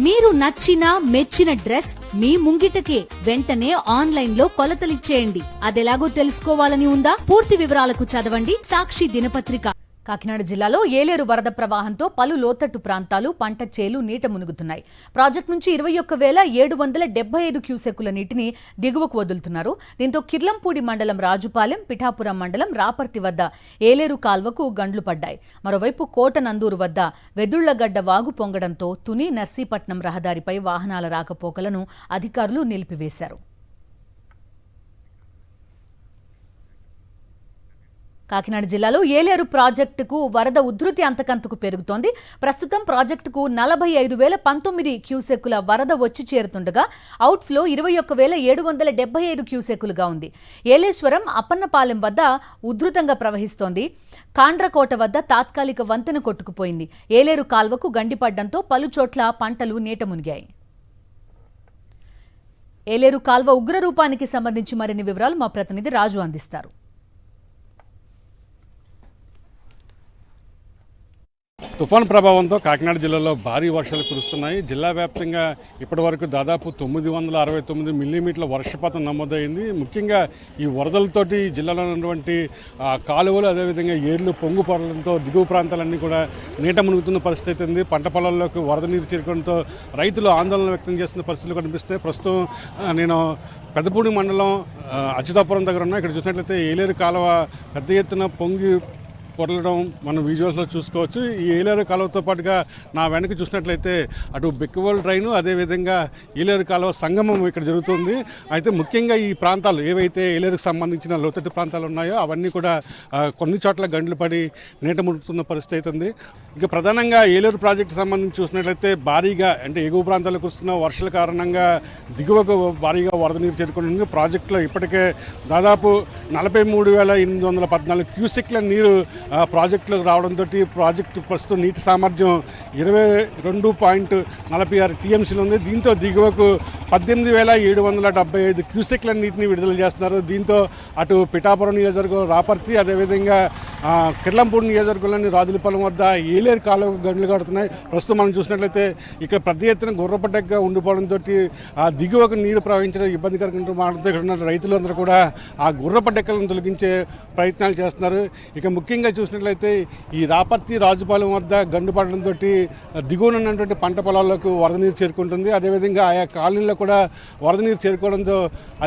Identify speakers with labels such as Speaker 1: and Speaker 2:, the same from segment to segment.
Speaker 1: మీరు నచ్చిన మెచ్చిన డ్రెస్ మీ ముంగిటకే వెంటనే ఆన్లైన్ లో కొలతలిచ్చేయండి. అదెలాగో తెలుసుకోవాలని ఉందా? పూర్తి వివరాలకు చదవండి సాక్షి దినపత్రిక.
Speaker 2: కాకినాడ జిల్లాలో ఏలేరు వరద ప్రవాహంతో పలు లోతట్టు ప్రాంతాలు పంట చేలు నీట మునుగుతున్నాయి. ప్రాజెక్టు నుంచి 21,775 క్యూసెక్కుల నీటిని దిగువకు వదులుతున్నారు. దీంతో కిర్లంపూడి మండలం రాజుపాలెం, పిఠాపురం మండలం రాపర్తి వద్ద ఏలేరు కాల్వకు గండ్లు పడ్డాయి. మరోవైపు కోటనందూరు వద్ద వెదుళ్లగడ్డ వాగు పొంగడంతో తుని నర్సీపట్నం రహదారిపై వాహనాల రాకపోకలను అధికారులు నిలిపివేశారు. కాకినాడ జిల్లాలో ఏలేరు ప్రాజెక్టుకు వరద ఉధృతి అంతకంతకు పెరుగుతోంది. ప్రస్తుతం ప్రాజెక్టుకు 45,019 క్యూసెక్కుల వరద వచ్చి చేరుతుండగా అవుట్ఫ్లో 21,775 క్యూసెక్కులుగా ఉంది. ఏలేశ్వరం అప్పన్నపాలెం వద్ద ఉధృతంగా ప్రవహిస్తోంది. కాండ్రకోట వద్ద తాత్కాలిక వంతెన కొట్టుకుపోయింది. ఏలేరు కాల్వకు గండిపడ్డంతో పలుచోట్ల పంటలు నీట మునిగాయి. ఏలేరు కాల్వ ఉగ్రరూపానికి సంబంధించి మరిన్ని వివరాలు మా ప్రతినిధి రాజు అందిస్తారు.
Speaker 3: తుఫాను ప్రభావంతో కాకినాడ జిల్లాలో భారీ వర్షాలు కురుస్తున్నాయి. జిల్లా వ్యాప్తంగా ఇప్పటి వరకు దాదాపు 969 మిల్లీమీటర్ల వర్షపాతం నమోదైంది. ముఖ్యంగా ఈ వరదలతోటి జిల్లాలో ఉన్నటువంటి కాలువలు అదేవిధంగా ఏర్లు పొంగు పొరలతో దిగువ ప్రాంతాలన్నీ కూడా నీట మునుగుతున్న పరిస్థితి ఉంది. పంట పొలాల్లోకి వరద నీరు చేరుకోవడంతో రైతులు ఆందోళన వ్యక్తం చేస్తున్న పరిస్థితులు కనిపిస్తాయి. ప్రస్తుతం నేను పెద్దపూడి మండలం అచ్యుతాపురం దగ్గర ఉన్నా. ఇక్కడ చూసినట్లయితే ఏలేరు కాలువ పెద్ద ఎత్తున పొంగి పొరలడం మనం విజువల్స్లో చూసుకోవచ్చు. ఈ ఏలేరు కాలువతో పాటుగా నా వెనక చూసినట్లయితే అటు బెక్కవోలు డ్రైను అదేవిధంగా ఏలేరు కాలువ సంగమం ఇక్కడ జరుగుతుంది. అయితే ముఖ్యంగా ఈ ప్రాంతాలు ఏవైతే ఏలేరుకు సంబంధించిన లోతట్టు ప్రాంతాలు ఉన్నాయో అవన్నీ కూడా కొన్ని చోట్ల గంటలు పడి నీట మునుగుతున్న పరిస్థితి అవుతుంది. ఇక ప్రధానంగా ఏలేరు ప్రాజెక్టు సంబంధించి చూసినట్లయితే భారీగా అంటే ఎగువ ప్రాంతాలకు వస్తున్న వర్షాల కారణంగా దిగువకు భారీగా వరద నీరు చేరుకుంటుంది. ప్రాజెక్టులో ఇప్పటికే దాదాపు 43,814 క్యూసెక్ల నీరు ప్రాజెక్టులకు రావడంతో ప్రాజెక్టు ప్రస్తుతం నీటి సామర్థ్యం 22.46 టీఎంసీలు ఉంది. దీంతో దిగువకు 18,775 క్యూసెక్ల నీటిని విడుదల చేస్తున్నారు. దీంతో అటు పిఠాపురం నియోజకవర్గం రాపర్తి అదేవిధంగా కిర్లంపూడి నియోజకవర్గంలోని రాజులపాలెం వద్ద ఏలేరు కాలువకు గండ్లు కడుతున్నాయి. ప్రస్తుతం మనం చూసినట్లయితే ఇక్కడ పెద్ద ఎత్తున గుర్రపడ్డగా ఉండిపోవడంతో దిగువకు నీరు ప్రవహించడం ఇబ్బందికరంగా మారుతుంది. ఇక్కడ ఉన్న రైతులందరూ కూడా ఆ గుర్రపడ్డెక్కలను తొలగించే ప్రయత్నాలు చేస్తున్నారు. ఇక ముఖ్యంగా చూసినట్లయితే ఈ రాపర్తి రాజుపాలెం వద్ద గండు పడడంతో దిగువన ఉన్నటువంటి పంట పొలాల్లోకి వరద నీరు చేరుకుంటుంది. అదేవిధంగా ఆయా కాలనీల్లో కూడా వరద నీరు చేరుకోవడంతో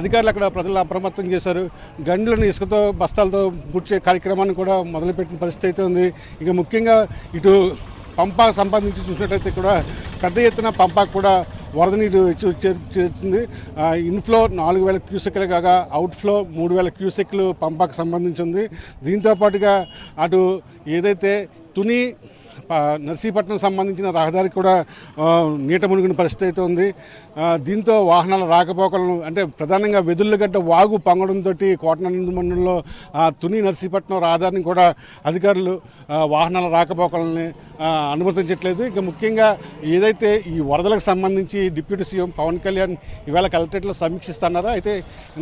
Speaker 3: అధికారులు అక్కడ ప్రజలు అప్రమత్తం చేశారు. గండ్లను ఇసుకతో బస్తాలతో పూడ్చే కార్యక్రమాన్ని కూడా మొదలుపెట్టిన పరిస్థితి అయితే ఉంది. ఇక ముఖ్యంగా ఇటు పంపాకు సంబంధించి చూసినట్లయితే కూడా పెద్ద ఎత్తున పంపాకు కూడా వరద నీరు చేరుతుంది. ఇన్ఫ్లో 4,000 క్యూసెక్లు కాగా అవుట్ఫ్లో 3,000 క్యూసెక్లు పంపాకు సంబంధించి ఉంది. దీంతోపాటుగా అటు ఏదైతే తుని నర్సీపట్నం సంబంధించిన రహదారికి కూడా నీట మునిగిన పరిస్థితి అయితే ఉంది. దీంతో వాహనాల రాకపోకలను అంటే ప్రధానంగా వెదుళ్ళగడ్డ వాగు పొంగడంతో కోటనందు మండలంలో తుని నర్సీపట్నం రహదారిని కూడా అధికారులు వాహనాల రాకపోకలని అనుమతించట్లేదు. ఇక ముఖ్యంగా ఏదైతే ఈ వరదలకు సంబంధించి డిప్యూటీ సీఎం పవన్ కళ్యాణ్ ఇవాళ కలెక్టరేట్లో సమీక్షిస్తున్నారో అయితే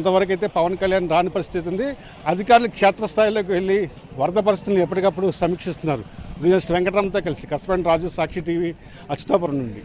Speaker 3: ఇంతవరకు అయితే పవన్ కళ్యాణ్ రాని పరిస్థితి ఉంది. అధికారులు క్షేత్రస్థాయిలోకి వెళ్ళి వరద పరిస్థితులను ఎప్పటికప్పుడు సమీక్షిస్తున్నారు. వెంకటరామతో కలిసి కస్పెంట్ రాజు, సాక్షి టీవీ, అచ్యుతాపురం నుండి.